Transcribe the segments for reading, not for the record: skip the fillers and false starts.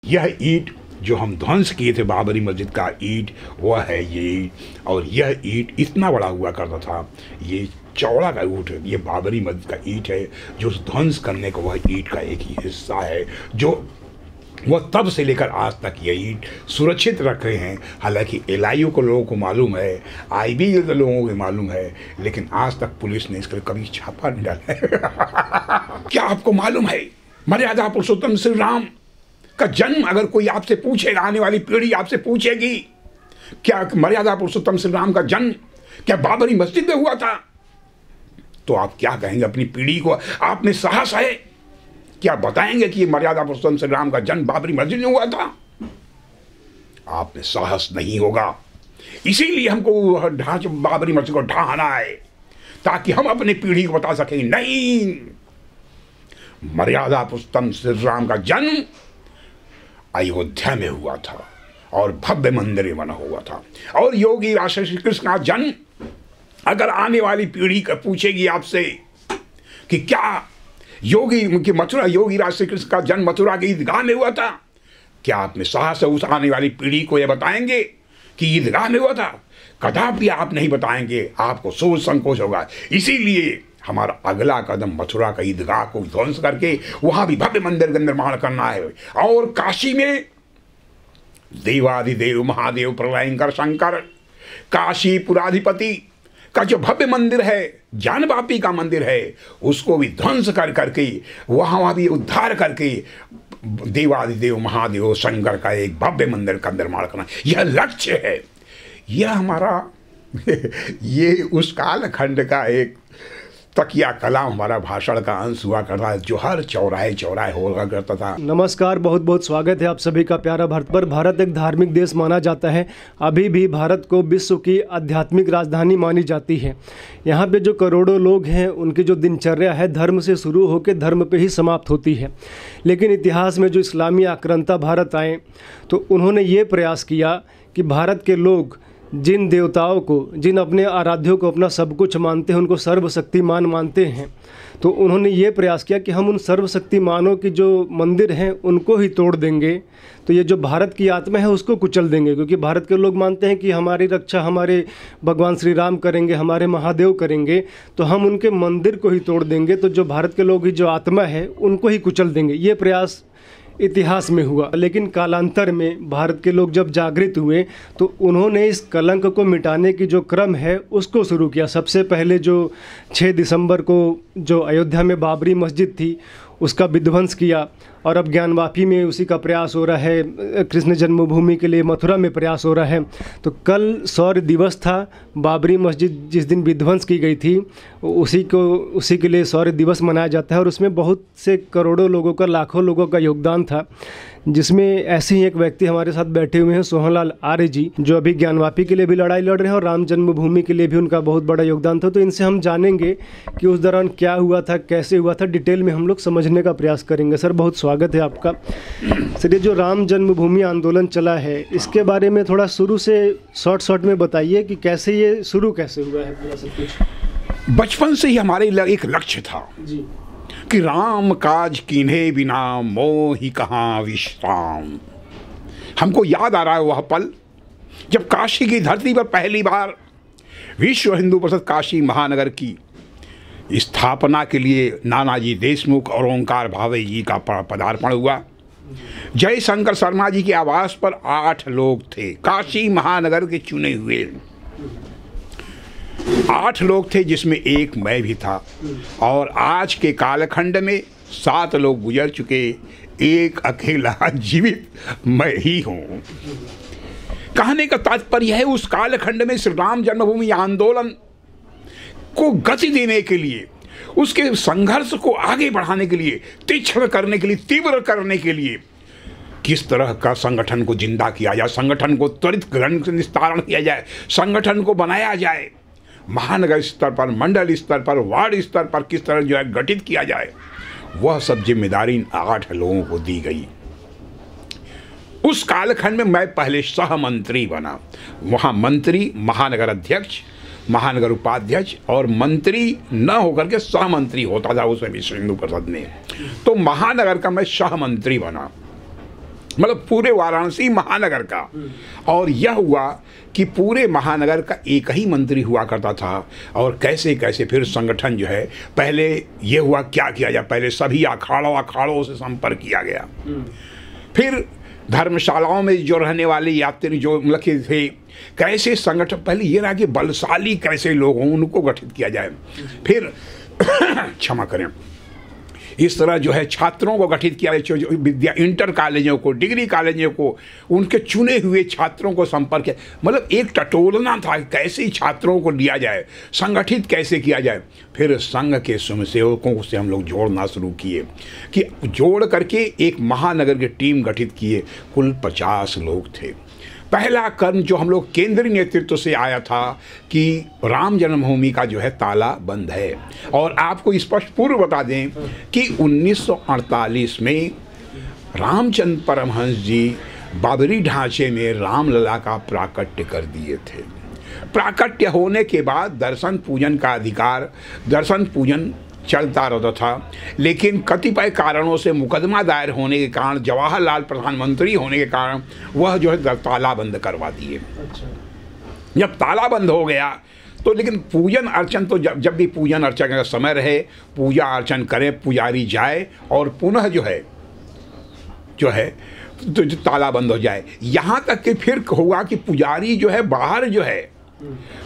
यह ईंट जो हम ध्वंस किए थे बाबरी मस्जिद का ईंट, वह है ये। और यह ईंट इतना बड़ा हुआ करता था, ये चौड़ा का ईंट है, ये बाबरी मस्जिद का ईंट है, जो ध्वंस करने का वह ईंट का एक ही हिस्सा है, जो वह तब से लेकर आज तक ये ईंट सुरक्षित रख रहे हैं। हालांकि LIU को लोगों को मालूम है, IB के लोगों को मालूम है, लेकिन आज तक पुलिस ने इसके कभी छापा नहीं डाला है। क्या आपको मालूम है मर्यादा पुरुषोत्तम श्री राम का जन्म, अगर कोई आपसे पूछेगा, आने वाली पीढ़ी आपसे पूछेगी, क्या मर्यादा पुरुषोत्तम श्री राम का जन्म क्या बाबरी मस्जिद में हुआ था, तो आप क्या कहेंगे अपनी पीढ़ी को? आप में साहस है? क्या बताएंगे कि मर्यादा पुरुषोत्तम श्री राम का जन्म बाबरी मस्जिद में हुआ था? आप में साहस नहीं होगा। इसीलिए हमको बाबरी मस्जिद को ढाना है, ताकि हम अपनी पीढ़ी को बता सकें, नहीं, मर्यादा पुरुषोत्तम श्री राम का जन्म अयोध्या में हुआ था और भव्य मंदिर में बना हुआ था। और योगी राष्ट्र श्री कृष्ण का जन्म, अगर आने वाली पीढ़ी का पूछेगी आपसे कि क्या मथुरा योगी राज श्री कृष्ण का जन्म मथुरा की ईदगाह में हुआ था, क्या आप में साहस है उस आने वाली पीढ़ी को यह बताएंगे कि ईदगाह में हुआ था? कदापि आप नहीं बताएंगे, आपको सोच संकोच होगा। इसीलिए हमारा अगला कदम मथुरा का ईदगाह को ध्वंस करके वहां भी भव्य मंदिर का निर्माण करना है। और काशी में देवाधिदेव महादेव प्रलयंकर शंकर काशीपुराधिपति का जो भव्य मंदिर है, ज्ञानवापी का मंदिर है, उसको भी ध्वंस करके वहां भी उद्धार करके देवाधिदेव महादेव शंकर का एक भव्य मंदिर का निर्माण करना, यह लक्ष्य है। यह हमारा ये उस कालखंड का एक तकिया कलाम हमारा भाषण का अंश हुआ करता है, जो हर चौराहे चौराहे होगा करता था। नमस्कार, बहुत बहुत स्वागत है आप सभी का प्यारा भारत पर। भारत एक धार्मिक देश माना जाता है। अभी भी भारत को विश्व की आध्यात्मिक राजधानी मानी जाती है। यहाँ पे जो करोड़ों लोग हैं, उनकी जो दिनचर्या है धर्म से शुरू होकर धर्म पे ही समाप्त होती है। लेकिन इतिहास में जो इस्लामी आक्रांता भारत आए, तो उन्होंने ये प्रयास किया कि भारत के लोग जिन देवताओं को, जिन अपने आराध्यों को अपना सब कुछ मानते हैं, उनको सर्वशक्तिमान मानते हैं, तो उन्होंने ये प्रयास किया कि हम उन सर्वशक्तिमानों की जो मंदिर हैं उनको ही तोड़ देंगे। तो ये जो भारत की आत्मा है उसको कुचल देंगे, क्योंकि भारत के लोग मानते हैं कि हमारी रक्षा हमारे भगवान श्री राम करेंगे, हमारे महादेव करेंगे, तो हम उनके मंदिर को ही तोड़ देंगे। तो जो भारत के लोग की जो आत्मा है उनको ही कुचल देंगे। ये प्रयास इतिहास में हुआ। लेकिन कालांतर में भारत के लोग जब जागृत हुए, तो उन्होंने इस कलंक को मिटाने की जो क्रम है उसको शुरू किया। सबसे पहले जो 6 दिसंबर को जो अयोध्या में बाबरी मस्जिद थी उसका विध्वंस किया, और अब ज्ञानवापी में उसी का प्रयास हो रहा है। कृष्ण जन्मभूमि के लिए मथुरा में प्रयास हो रहा है। तो कल शौर्य दिवस था। बाबरी मस्जिद जिस दिन विध्वंस की गई थी उसी के लिए शौर्य दिवस मनाया जाता है, और उसमें बहुत से करोड़ों लोगों का, लाखों लोगों का योगदान था। जिसमें ऐसे ही एक व्यक्ति हमारे साथ बैठे हुए हैं, सोहनलाल आर्य जी, जो अभी ज्ञानवापी के लिए भी लड़ाई लड़ रहे हैं और राम जन्मभूमि के लिए भी उनका बहुत बड़ा योगदान था। तो इनसे हम जानेंगे कि उस दौरान क्या हुआ था, कैसे हुआ था, डिटेल में हम लोग समझने का प्रयास करेंगे। सर, बहुत स्वागत है आपका। सर, ये जो राम जन्मभूमि आंदोलन चला है, इसके बारे में थोड़ा शुरू से शॉर्ट में बताइए कि कैसे ये शुरू कैसे हुआ है पूरा सब कुछ। बचपन से ही हमारे एक लक्ष्य था जी कि राम काज कीन्हे बिना मोहि कहाँ विश्राम। हमको याद आ रहा है वह पल जब काशी की धरती पर पहली बार विश्व हिंदू परिषद काशी महानगर की स्थापना के लिए नानाजी देशमुख और ओंकार भावे जी का पदार्पण हुआ। जयशंकर शर्मा जी के आवास पर 8 लोग थे, काशी महानगर के चुने हुए 8 लोग थे, जिसमें एक मैं भी था। और आज के कालखंड में 7 लोग गुजर चुके, एक अकेला जीवित मैं ही हूँ। कहने का तात्पर्य है, उस कालखंड में श्री राम जन्मभूमि आंदोलन को गति देने के लिए, उसके संघर्ष को आगे बढ़ाने के लिए, तीक्ष्ण करने के लिए, तीव्र करने के लिए किस तरह का संगठन को जिंदा किया जाए, संगठन को त्वरित निस्तारण किया जाए, संगठन को बनाया जाए, महानगर स्तर पर, मंडल स्तर पर, वार्ड स्तर पर किस तरह जो है गठित किया जाए, वह सब जिम्मेदारी 8 लोगों को दी गई। उस कालखंड में मैं पहले सहमंत्री बना। वहाँ मंत्री, महानगर अध्यक्ष, महानगर उपाध्यक्ष और मंत्री न होकर के सहमंत्री होता था उसमें विश्व हिंदू परिषद में। तो महानगर का मैं सहमंत्री बना। मतलब पूरे वाराणसी महानगर का। और यह हुआ कि पूरे महानगर का एक ही मंत्री हुआ करता था। और कैसे कैसे फिर संगठन जो है, पहले ये हुआ क्या किया जाए, पहले सभी अखाड़ों से संपर्क किया गया। फिर धर्मशालाओं में जो रहने वाले यात्री जो मतलब थे, कैसे संगठन, पहले ये रहा कि बलशाली कैसे लोग हों उनको गठित किया जाए। फिर क्षमा करें, इस तरह जो है छात्रों को गठित किया, जो विद्या इंटर कॉलेजों को, डिग्री कॉलेजों को, उनके चुने हुए छात्रों को संपर्क किया। मतलब एक टटोलना था, कैसे छात्रों को लिया जाए, संगठित कैसे किया जाए। फिर संघ के स्वयंसेवकों से हम लोग जोड़ना शुरू किए कि जोड़ करके एक महानगर की टीम गठित किए। कुल 50 लोग थे। पहला कर्म जो हम लोग केंद्रीय नेतृत्व से आया था कि राम जन्मभूमि का जो है ताला बंद है। और आपको स्पष्ट पूर्व बता दें कि 1948 में रामचंद्र परमहंस जी बाबरी ढांचे में रामलला का प्राकट्य कर दिए थे। प्राकट्य होने के बाद दर्शन पूजन का अधिकार, दर्शन पूजन चलता रहता था, लेकिन कतिपय कारणों से मुकदमा दायर होने के कारण, जवाहरलाल प्रधानमंत्री होने के कारण वह जो है ताला बंद करवा दिए। जब ताला बंद हो गया तो लेकिन पूजन अर्चन तो जब भी पूजन अर्चन का समय रहे, पूजा अर्चन करें, पुजारी जाए और पुनः जो है तो ताला बंद हो जाए। यहाँ तक कि फिर हुआ कि पुजारी जो है बाहर जो है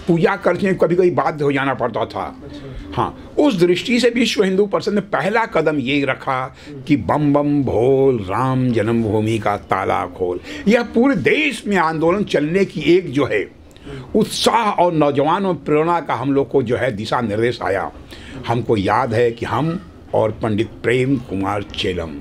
पूजा करने कभी कभी बाध्य हो जाना पड़ता था। हाँ, उस दृष्टि से विश्व हिंदू परिषद ने पहला कदम ये रखा कि बम बम भोल राम जन्मभूमि का ताला खोल। यह पूरे देश में आंदोलन चलने की एक जो है उत्साह और नौजवानों प्रेरणा का हम लोग को जो है दिशा निर्देश आया। हमको याद है कि हम और पंडित प्रेम कुमार चेलम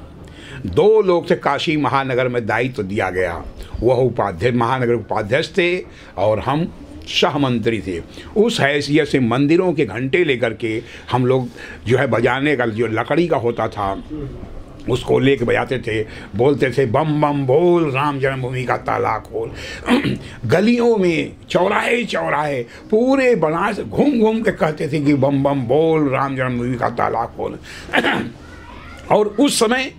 2 लोग थे, काशी महानगर में दायित्व दिया गया। वह उपाध्यक्ष, महानगर उपाध्यक्ष थे और हम सह मंत्री थे। उस हैसियत से मंदिरों के घंटे लेकर के हम लोग जो है बजाने का, जो लकड़ी का होता था उसको लेके बजाते थे, बोलते थे बम बम बोल राम जन्मभूमि का ताला खोल। गलियों में चौराहे चौराहे पूरे बनारस घूम घूम के कहते थे कि बम बम बोल राम जन्मभूमि का ताला खोल। और उस समय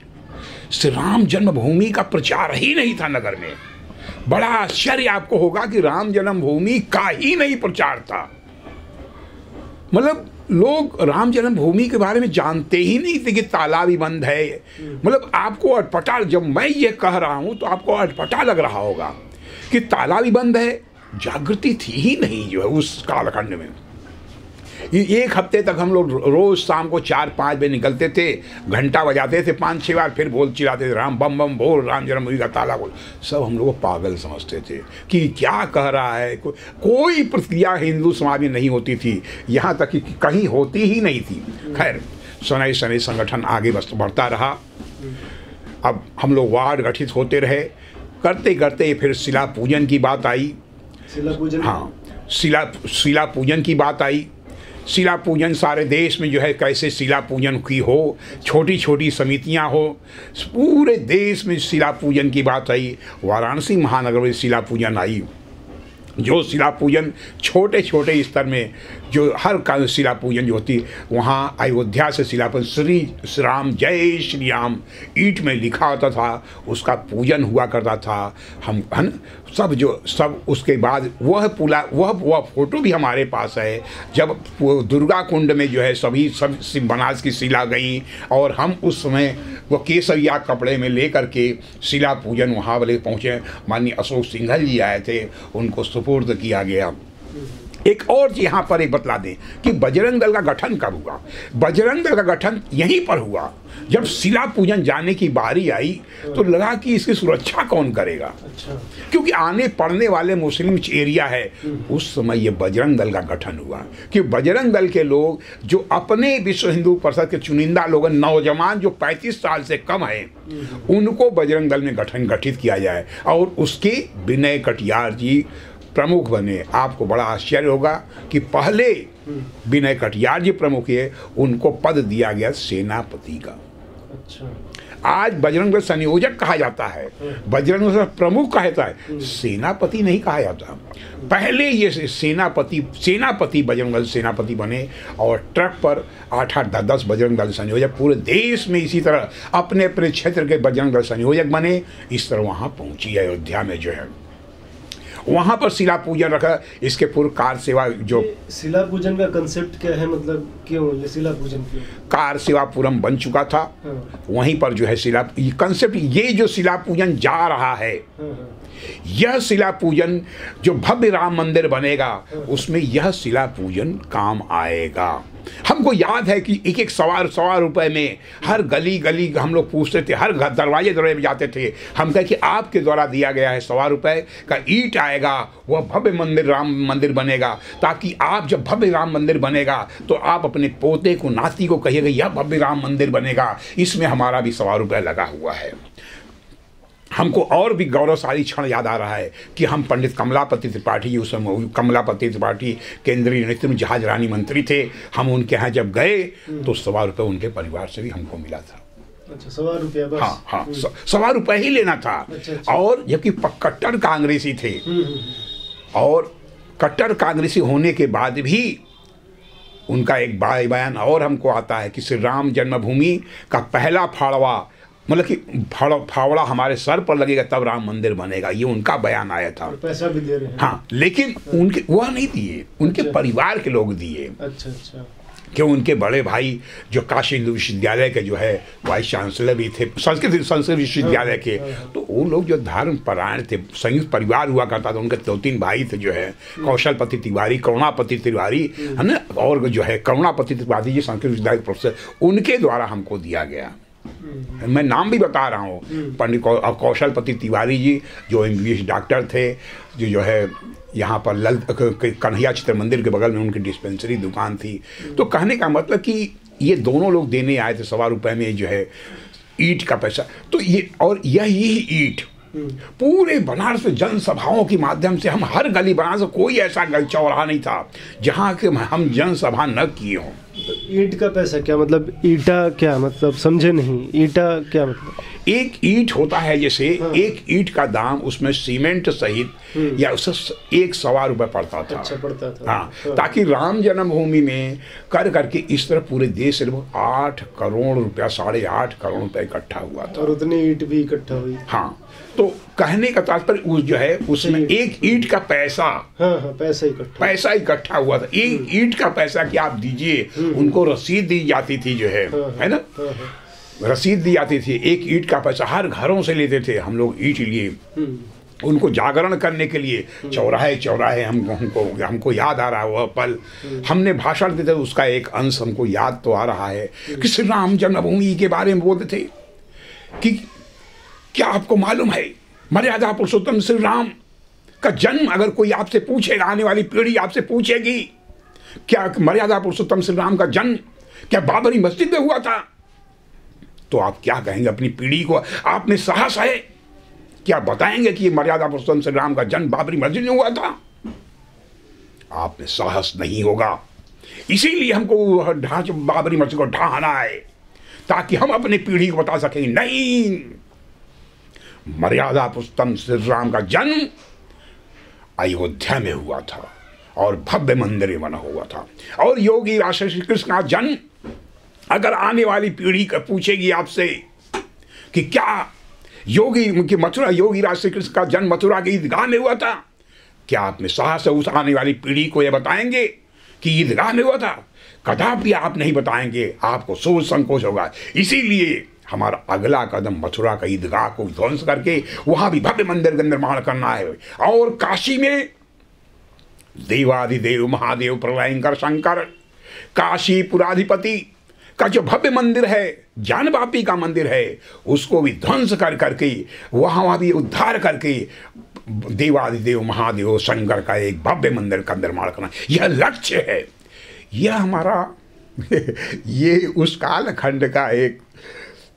श्री राम जन्मभूमि का प्रचार ही नहीं था नगर में। बड़ा आश्चर्य आपको होगा कि राम जन्मभूमि का ही नहीं प्रचार था। मतलब लोग राम जन्मभूमि के बारे में जानते ही नहीं थे कि ताला भी बंद है। मतलब आपको अटपटा, जब मैं ये कह रहा हूं तो आपको अटपटा लग रहा होगा कि ताला भी बंद है। जागृति थी ही नहीं जो है उस कालखंड में। एक हफ्ते तक हम लोग रोज शाम को 4-5 बजे निकलते थे, घंटा बजाते थे 5-6 बार, फिर बोल चिल्लाते थे राम बम बम बोल राम जन्मभूमि का ताला बोल। सब हम लोग को पागल समझते थे कि क्या कह रहा है। कोई प्रतिक्रिया हिंदू समाज में नहीं होती थी, यहाँ तक कि कहीं होती ही नहीं थी। खैर शनै शनै संगठन आगे बढ़ता रहा। अब हम लोग वार्ड गठित होते रहे, करते करते फिर शिला पूजन की बात आई। शिला पूजन, हाँ, शिला पूजन की बात आई। शिला पूजन सारे देश में जो है कैसे शिला पूजन की हो, छोटी छोटी समितियां हो, पूरे देश में शिला पूजन की बात आई। वाराणसी महानगर में शिला पूजन आई। जो शिला पूजन छोटे छोटे स्तर में, जो हर का शिला पूजन जो होती, वहाँ अयोध्या से शिला पूजन श्री राम जय श्री राम ईंट में लिखा होता था, उसका पूजन हुआ करता था। हम सब उसके बाद वह फोटो भी हमारे पास है, जब दुर्गा कुंड में जो है सब बनारस की शिला गई और हम उस समय वो केसरिया कपड़े में लेकर के शिला पूजन वहाँ वाले पहुँचे। माननीय अशोक सिंघल जी आए थे, उनको सुपुर्द किया गया। एक और यहाँ पर एक बतला दें कि बजरंग दल का गठन कब हुआ। बजरंग दल का गठन यहीं पर हुआ जब शिला पूजन जाने की बारी आई तो लगा कि इसकी सुरक्षा कौन करेगा। अच्छा। क्योंकि आने पड़ने वाले मुस्लिम एरिया है। उस समय ये बजरंग दल का गठन हुआ कि बजरंग दल के लोग जो अपने विश्व हिंदू परिषद के चुनिंदा लोग, नौजवान जो 35 साल से कम है, उनको बजरंग दल में गठित किया जाए और उसके विनय कटियार जी प्रमुख बने। आपको बड़ा आश्चर्य होगा कि पहले विनय कटियार जी प्रमुख है, उनको पद दिया गया सेनापति का। अच्छा। आज बजरंग दल संयोजक कहा जाता है, बजरंग दल प्रमुख कहा जाता है, सेनापति नहीं कहा जाता। पहले ये सेनापति बजरंग दल सेनापति बने और ट्रक पर 8-8, 10-10 बजरंग दल संयोजक, पूरे देश में इसी तरह अपने अपने क्षेत्र के बजरंग दल संयोजक बने। इस तरह वहाँ पहुँची अयोध्या में जो है, वहाँ पर शिला पूजन रखा। इसके पूर्व कार सेवा, जो शिला पूजन का कंसेप्ट क्या है, मतलब क्यों ये शिला पूजन क्यों? कार सेवापुरम बन चुका था, वहीं पर जो है शिला कंसेप्ट, ये जो शिला पूजन जा रहा है, यह शिला पूजन जो भव्य राम मंदिर बनेगा उसमें यह शिला पूजन काम आएगा। हमको याद है कि एक सवा रुपए में हर गली गली हम लोग पूछते थे, हर दरवाजे में जाते थे, हम कहे कि आपके द्वारा दिया गया है ₹100 का ईंट आएगा, वह भव्य मंदिर राम मंदिर बनेगा, ताकि आप जब भव्य राम मंदिर बनेगा तो आप अपने पोते को, नाती को कहिएगा यह भव्य राम मंदिर बनेगा, इसमें हमारा भी ₹100 लगा हुआ है। हमको और भी गौरवशाली क्षण याद आ रहा है कि हम पंडित कमलापति त्रिपाठी जी, उस समय कमलापति त्रिपाठी केंद्रीय नेतृत्व जहाज रानी मंत्री थे, हम उनके यहाँ जब गए तो ₹100 उनके परिवार से भी हमको मिला था। अच्छा, ₹100 बस? हाँ, ₹100 ही लेना था। अच्छा। और जबकि कट्टर कांग्रेसी थे, और कट्टर कांग्रेसी होने के बाद भी उनका एक बयान और हमको आता है कि श्री राम जन्मभूमि का पहला फाड़वा, मतलब कि फावड़ा हमारे सर पर लगेगा तब राम मंदिर बनेगा, ये उनका बयान आया था। पैसा भी दे रहे हैं। हाँ, लेकिन उनके वह नहीं दिए, उनके परिवार के लोग दिए। अच्छा। कि उनके बड़े भाई जो काशी हिंदू विश्वविद्यालय के जो है वाइस चांसलर भी थे, संस्कृत विश्वविद्यालय के, तो वो लोग जो धर्म परायण थे, संयुक्त परिवार हुआ करता था, उनके 2-3 भाई थे जो है, कौशलपति तिवारी, करुणापति तिवारी है ना, और जो है करुणापति तिवारी जी संस्कृत विश्वविद्यालय के प्रोफेसर, उनके द्वारा हमको दिया गया। मैं नाम भी बता रहा हूँ, पंडित कौशलपति तिवारी जी जो MBBS डॉक्टर थे, जो है यहाँ पर कन्हैया चित्र मंदिर के बगल में उनकी डिस्पेंसरी दुकान थी। तो कहने का मतलब कि ये दोनों लोग देने आए थे ₹100 में जो है ईंट का पैसा। तो ये, और यही ईंट पूरे बनारस में जनसभाओं के माध्यम से, हम हर गली, बनारस कोई ऐसा चौराहा नहीं था जहाँ के हम जनसभा न किए हों। ईंट का पैसा क्या मतलब? ईंटा क्या मतलब, समझे नहीं, ईंटा क्या मतलब? एक ईंट होता है, जैसे एक ईंट का दाम उसमें सीमेंट सहित या उससे ₹1.25 पड़ता था। अच्छा, पड़ता था। हाँ, ताकि राम जन्मभूमि में करके इस तरह पूरे देश से लगभग 8 करोड़ रुपया, ₹8.5 करोड़ इकट्ठा हुआ था। और उतनी ईंट भी इकट्ठा हुई। हाँ, तो कहने का तात्पर्य उस जो है उसमें एक ईंट का पैसा, पैसा इकट्ठा हुआ था। एक ईंट का पैसा कि आप दीजिए, उनको रसीद दी जाती थी जो है ना, रसीद दी जाती थी। एक ईंट का पैसा हर घरों से लेते थे हम लोग, ईंट लिए उनको जागरण करने के लिए। चौराहे हमको याद आ रहा है वह पल, हमने भाषण देते थे, उसका एक अंश हमको याद तो आ रहा है कि श्री राम जन्मभूमि के बारे में बोलते थे कि क्या आपको मालूम है मर्यादा पुरुषोत्तम श्री राम का जन्म, अगर कोई आपसे पूछेगा, आने वाली पीढ़ी आपसे पूछेगी क्या मर्यादा पुरुषोत्तम श्री राम का जन्म क्या बाबरी मस्जिद में हुआ था, तो आप क्या कहेंगे अपनी पीढ़ी को? आप में साहस है क्या बताएंगे कि मर्यादा पुरुषोत्तम श्री राम का जन्म बाबरी मस्जिद में हुआ था? आप में साहस नहीं होगा। इसीलिए हमको बाबरी मस्जिद को ढाना है ताकि हम अपनी पीढ़ी को बता सकें, नहीं, मर्यादा पुरुषोत्तम श्री राम का जन्म अयोध्या में हुआ था और भव्य मंदिर में बना हुआ था। और योगी राष्ट्र श्री कृष्ण का जन्म, अगर आने वाली पीढ़ी का पूछेगी आपसे कि क्या मथुरा योगी राज श्री कृष्ण का जन्म मथुरा की ईदगाह में हुआ था, क्या आप में साहस है उस आने वाली पीढ़ी को यह बताएंगे कि ईदगाह में हुआ था? कदापि आप नहीं बताएंगे, आपको सोच संकोच होगा। इसीलिए हमारा अगला कदम मथुरा का ईदगाह को ध्वंस करके वहां भी भव्य मंदिर का निर्माण करना है। और काशी में देवाधिदेव महादेव प्रलयंकर शंकर काशीपुराधिपति का जो भव्य मंदिर है, जानवापी का मंदिर है, उसको भी ध्वंस करके वहां भी उद्धार करके देवाधिदेव महादेव शंकर का एक भव्य मंदिर का निर्माण करना, यह लक्ष्य है। यह हमारा ये उस कालखंड का एक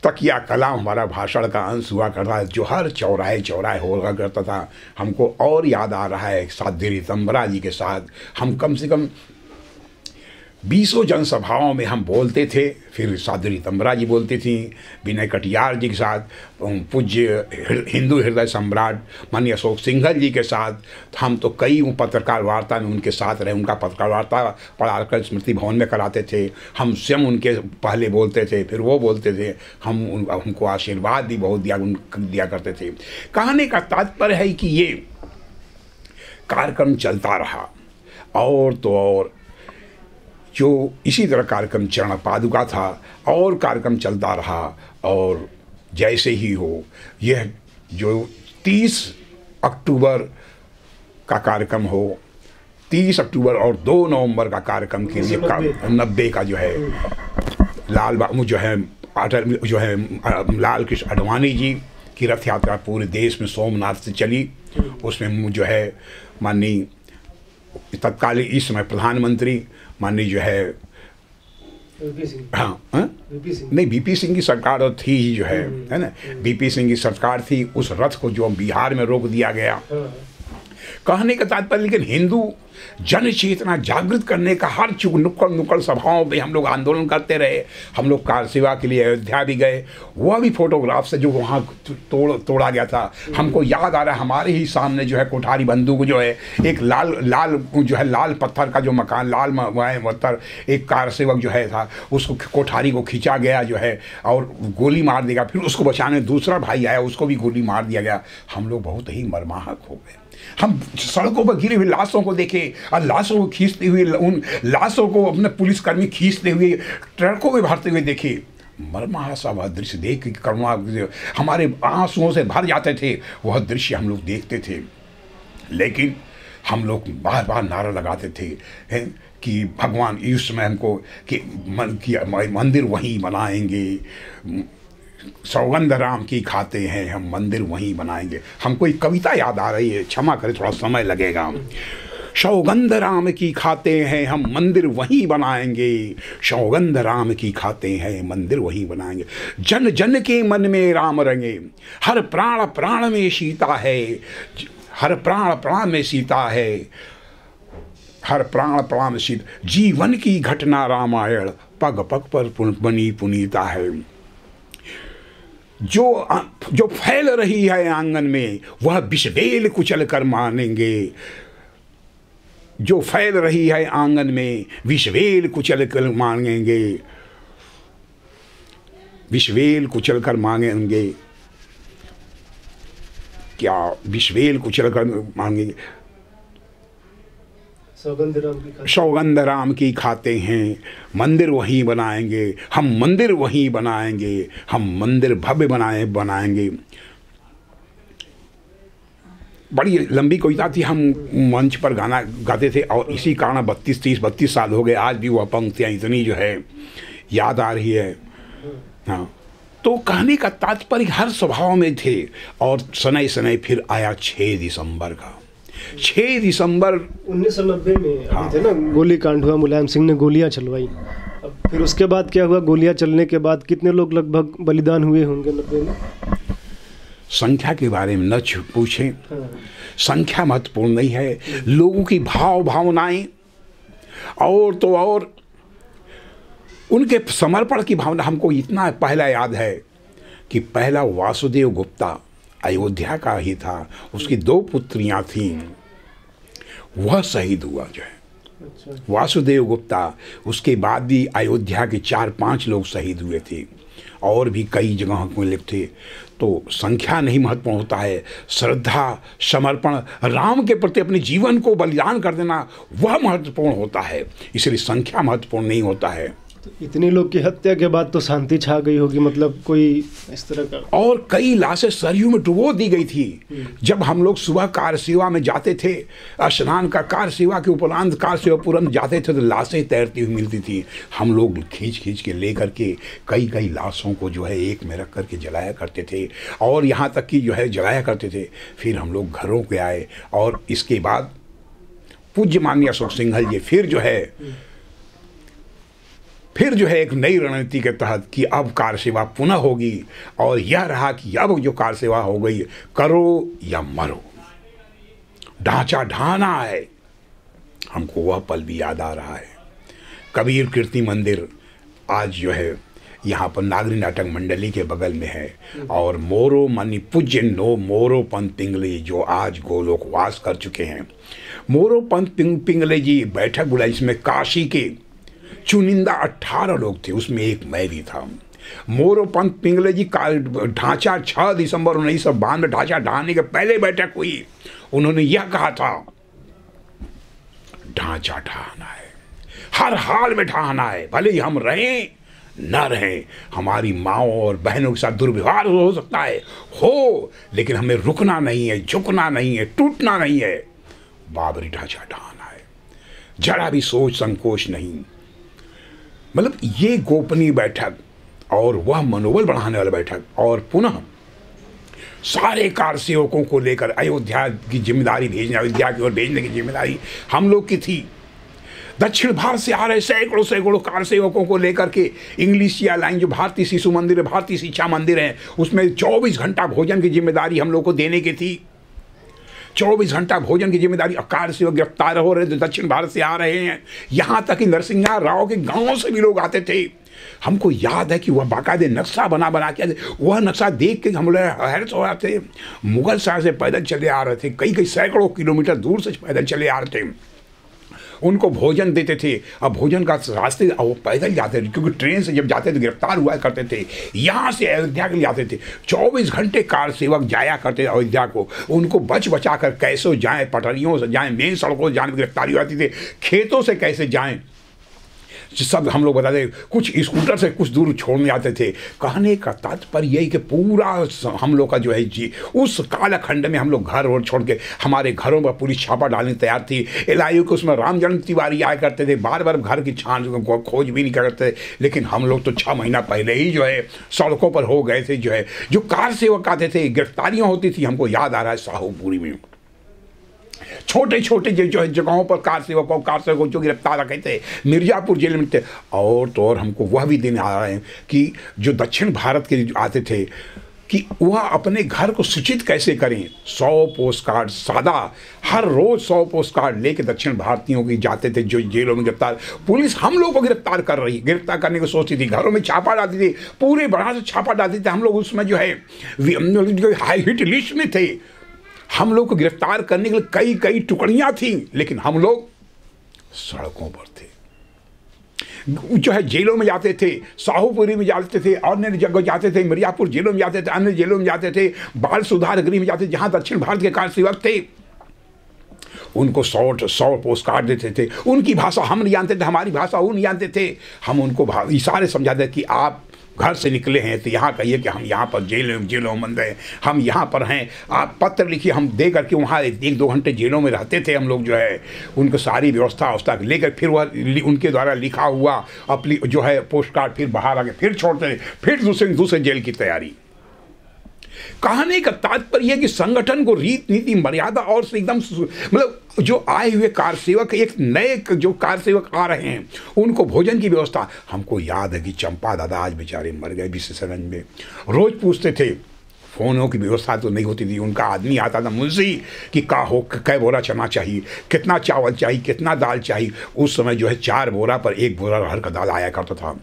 तकिया कलाम हमारा भाषण का अंश हुआ करता है, जो हर चौराहे होगा करता था। हमको और याद आ रहा है साध्वी ऋतंबरा जी के साथ हम कम से कम बीसों जनसभाओं में हम बोलते थे, फिर साध्वी तंबरा जी बोलती थी, विनय कटियार जी के साथ, पूज्य हिंदू हृदय सम्राट माननीय अशोक सिंघल जी के साथ हम तो कई पत्रकार वार्ता में उनके साथ रहे, उनका पत्रकार वार्ता पढ़ाकर स्मृति भवन में कराते थे। हम स्वयं उनके पहले बोलते थे, फिर वो बोलते थे, हम उनको आशीर्वाद भी बहुत दिया करते थे। कहने का तात्पर्य है कि ये कार्यक्रम चलता रहा, और तो और जो इसी तरह कार्यक्रम चरण पादुका था, और कार्यक्रम चलता रहा। और जैसे ही हो, यह जो 30 अक्टूबर का कार्यक्रम हो, 30 अक्टूबर और 2 नवंबर का कार्यक्रम के लिए 90 का जो है लाल बाबू जो है लाल कृष्ण आडवाणी जी की रथ यात्रा पूरे देश में सोमनाथ से चली। उसमें जो है माननीय तत्कालीन इस समय प्रधानमंत्री माननीय जो है नहीं बीपी सिंह की सरकार थी ही जो है ना, बीपी सिंह की सरकार थी। उस रथ को जो बिहार में रोक दिया गया। कहने का तात्पर्य, लेकिन हिंदू जन चेतना जागृत करने का हर नुक्कड़ सभाओं पे हम लोग आंदोलन करते रहे। हम लोग कार सेवा के लिए अयोध्या भी गए, वह भी फोटोग्राफ से जो वहाँ तोड़ा गया था। हमको याद आ रहा है, हमारे ही सामने जो है कोठारी बंदूक जो है, एक लाल पत्थर का जो मकान, लाल पत्थर, एक कार सेवक जो है था, उसको कोठारी को खींचा गया जो है और गोली मार दिया। फिर उसको बचाने दूसरा भाई आया, उसको भी गोली मार दिया गया। हम लोग बहुत ही मर्माहत हो गए। हम सड़कों पर गिरी हुई लाशों को देखे और लाशों को खींचते हुए, उन लाशों को अपने पुलिसकर्मी खींचते हुए ट्रकों में भरते हुए देखे। मर्माहत सा वह दृश्य देख करुणा हमारे आंसुओं से भर जाते थे। वह दृश्य हम लोग देखते थे, लेकिन हम लोग बार बार नारा लगाते थे कि भगवान इस समय हमको कि मंदिर वहीं बनाएंगे, सौगंध राम की खाते हैं हम, मंदिर वहीं बनाएंगे। हमको एक कविता याद आ रही है, क्षमा करें थोड़ा समय लगेगा। सौगंध राम की खाते हैं हम, मंदिर वहीं बनाएंगे, सौगंध राम की खाते हैं मंदिर वहीं बनाएंगे। जन जन के मन में राम रंगे, हर प्राण प्राण में सीता है, हर प्राण प्राण में सीता है, हर प्राण प्राण में सीता। जीवन की घटना रामायण, पग पग पर बनी पुनीता है। जो फैल रही है आंगन में, वह विषवेल कुचल कर मानेंगे। जो फैल रही है आंगन में, विषवेल कुचल कर मांगेंगे, विषवेल कुचल कर मांगेंगे। क्या विषवेल कुचल कर मांगेंगे? सौगंध राम की खाते हैं, मंदिर वहीं बनाएंगे, हम मंदिर वहीं बनाएंगे, हम मंदिर भव्य बनाएंगे। बड़ी लंबी कविता थी। हम मंच पर गाना गाते थे और इसी कारण 32 साल हो गए, आज भी वह पंक्तियाँ इतनी जो है याद आ रही है। हाँ, तो कहने का तात्पर्य हर स्वभाव में थे। और सनई सनई फिर आया 6 दिसंबर का, 6 दिसंबर 1990 में थे ना, गोली कांड हुआ, मुलायम सिंह ने गोलियां चलवाई। अब फिर उसके बाद क्या हुआ? गोलियां चलने के बाद कितने लोग लगभग बलिदान हुए होंगे 90 में? संख्या के बारे में न पूछें। संख्या महत्वपूर्ण नहीं है, लोगों की भावनाएं और तो और उनके समर्पण की भावना। हमको इतना पहला याद है कि पहला वासुदेव गुप्ता अयोध्या का ही था, उसकी 2 पुत्रियां थीं, वह शहीद हुआ जो है। अच्छा। वासुदेव गुप्ता, उसके बाद भी अयोध्या के 4-5 लोग शहीद हुए थे, और भी कई जगहों में लिखे थे। तो संख्या नहीं महत्वपूर्ण होता है, श्रद्धा, समर्पण, राम के प्रति अपने जीवन को बलिदान कर देना, वह महत्वपूर्ण होता है। इसलिए संख्या महत्वपूर्ण नहीं होता है। तो इतने लोग की हत्या के बाद तो शांति छा गई होगी, मतलब कोई इस तरह का। और कई लाशें सरयू में डुबो दी गई थी। जब हम लोग सुबह कार सेवा में जाते थे, स्नान का कार सेवा के उपरांत कार सेवा पूरन जाते थे, तो लाशें तैरती हुई मिलती थी। हम लोग खींच के ले करके कई लाशों को जो है एक में रख करके जलाया करते थे, और यहाँ तक कि जो है जलाया करते थे। फिर हम लोग घरों पे आए, और इसके बाद पूज्य माननीय अशोक सिंघल जी फिर जो है एक नई रणनीति के तहत कि अब कार सेवा पुनः होगी, और यह रहा कि अब जो कार सेवा हो गई, करो या मरो, ढांचा ढाना है। हमको वह पल भी याद आ रहा है कबीर कीर्ति मंदिर आज जो है यहाँ पर नागरी नाटक मंडली के बगल में है। और मोरो मानी पूज्य नो मोरोपंत पिंगले जो आज गोलोकवास कर चुके हैं। मोरोपंत पिंगले जी बैठक बुलाई, जिसमें काशी के चुनिंदा 18 लोग थे, उसमें एक मैं भी था। मोरोपंत पिंगले जी का ढांचा 6 दिसंबर 1992 ढांचा ढाने के पहले बैठक हुई। उन्होंने यह कहा था, ढांचा ढहाना है, हर हाल में ढहाना है, भले ही हम रहें न रहें, हमारी माओ और बहनों के साथ दुर्व्यवहार हो सकता है, हो, लेकिन हमें रुकना नहीं है, झुकना नहीं है, टूटना नहीं है। बाबरी ढांचा ढहाना है, जरा भी सोच संकोच नहीं। मतलब ये गोपनीय बैठक और वह मनोबल बढ़ाने वाला बैठक, और पुनः सारे कार सेवकों को लेकर अयोध्या की जिम्मेदारी भेजने, अयोध्या की ओर भेजने की जिम्मेदारी हम लोग की थी। दक्षिण भारत से आ रहे सैकड़ों कार सेवकों को लेकर के इंग्लिश या लाइन जो भारतीय शिशु मंदिर है, भारतीय शिक्षा मंदिर है, उसमें 24 घंटा भोजन की जिम्मेदारी हम लोग को देने की थी। 24 घंटा भोजन की जिम्मेदारी। कार सेवक गिरफ्तार हो रहे थे, दक्षिण भारत से आ रहे हैं, यहाँ तक कि नरसिंह राव के गांवों से भी लोग आते थे। हमको याद है कि वह बाकायदे नक्शा बना के, वह नक्शा देख के हम लोग हैरत हो रहे थे। मुगल शहर से पैदल चले आ रहे थे, कई सैकड़ों किलोमीटर दूर से पैदल चले आ रहे थे। उनको भोजन देते थे, अब भोजन का रास्ते वो पैदल जाते थे, क्योंकि ट्रेन से जब जाते थे गिरफ्तार हुआ करते थे। यहाँ से अयोध्या के लिए आते थे, 24 घंटे कार सेवक जाया करते थे अयोध्या को। उनको बचा कर कैसे जाएं, पटरियों से जाएं, मेन सड़कों से जाने में गिरफ्तारी होती थी, खेतों से कैसे जाएं, सब हम लोग बताते। कुछ स्कूटर से कुछ दूर छोड़ने जाते थे। कहने का तात्पर्य यही कि पूरा हम लोग का जो है जी, उस कालखंड में हम लोग घर और छोड़ के हमारे घरों पर पुलिस छापा डालने तैयार थी। एलआईयू के उसमें रामजन्म तिवारी आया करते थे, बार बार घर की खोज भी नहीं करते थे। लेकिन हम लोग तो 6 महीना पहले ही जो है सड़कों पर हो गए थे। जो है जो कार सेवक आते थे, गिरफ्तारियाँ होती थी। हमको याद आ रहा है शाहूपुरी में छोटे जो है जगहों पर कार सेवकों जो गिरफ्तार रखे थे, मिर्जापुर जेल में थे। और तो और हमको वह भी दिन आ रहे हैं कि जो दक्षिण भारत के आते थे कि वह अपने घर को सूचित कैसे करें। 100 पोस्ट कार्ड सादा, हर रोज 100 पोस्ट कार्ड लेके दक्षिण भारतीयों की जाते थे जो जेलों में गिरफ्तार। पुलिस हम लोग को गिरफ्तार करने को सोचती थी, घरों में छापा डालती थी, पूरे बड़ा से छापा डालती थी। हम लोग उसमें जो है हाई हिट लिस्ट में थे। हम लोग को गिरफ्तार करने के लिए कई टुकड़ियां थी, लेकिन हम लोग सड़कों पर थे। जो है जेलों में जाते थे, शाहूपुरी में जाते थे, अन्य जगह जाते थे, मिर्जापुर जेलों में जाते थे, अन्य जेलों में जाते थे, बाल सुधार गृह में जाते थे, जहां दक्षिण भारत के कार सेवक थे। उनको 100 पोस्ट कार्ड देते थे। उनकी भाषा हम नहीं जानते थे, हमारी भाषा वो नहीं जानते थे। हम उनको इशारे समझाते कि आप घर से निकले हैं तो यहाँ कहिए कि हम यहाँ पर जेलों में बंद हैं, हम यहाँ पर हैं, आप पत्र लिखिए। हम दे करके वहाँ 1-2 घंटे जेलों में रहते थे हम लोग। जो है उनको सारी व्यवस्था लेकर फिर वह उनके द्वारा लिखा हुआ अपनी जो है पोस्ट कार्ड फिर बाहर आके फिर छोड़ते थे, फिर दूसरे जेल की तैयारी। कहने का तात्पर्य कि संगठन को रीत नीति मर्यादा और से एकदम मतलब जो आए हुए कार सेवक, एक नए जो कार सेवक आ रहे हैं, उनको भोजन की व्यवस्था। हमको याद है कि चंपा दादा आज बेचारे मर गए विशेषगंज में। रोज पूछते थे, फ़ोनों की व्यवस्था तो नहीं होती थी, उनका आदमी आता था मुंशी कि कै बोरा चना चाहिए, कितना चावल चाहिए, कितना दाल चाहिए। उस समय जो है 4 बोरा पर 1 बोरा अरहर का दाल आया करता था,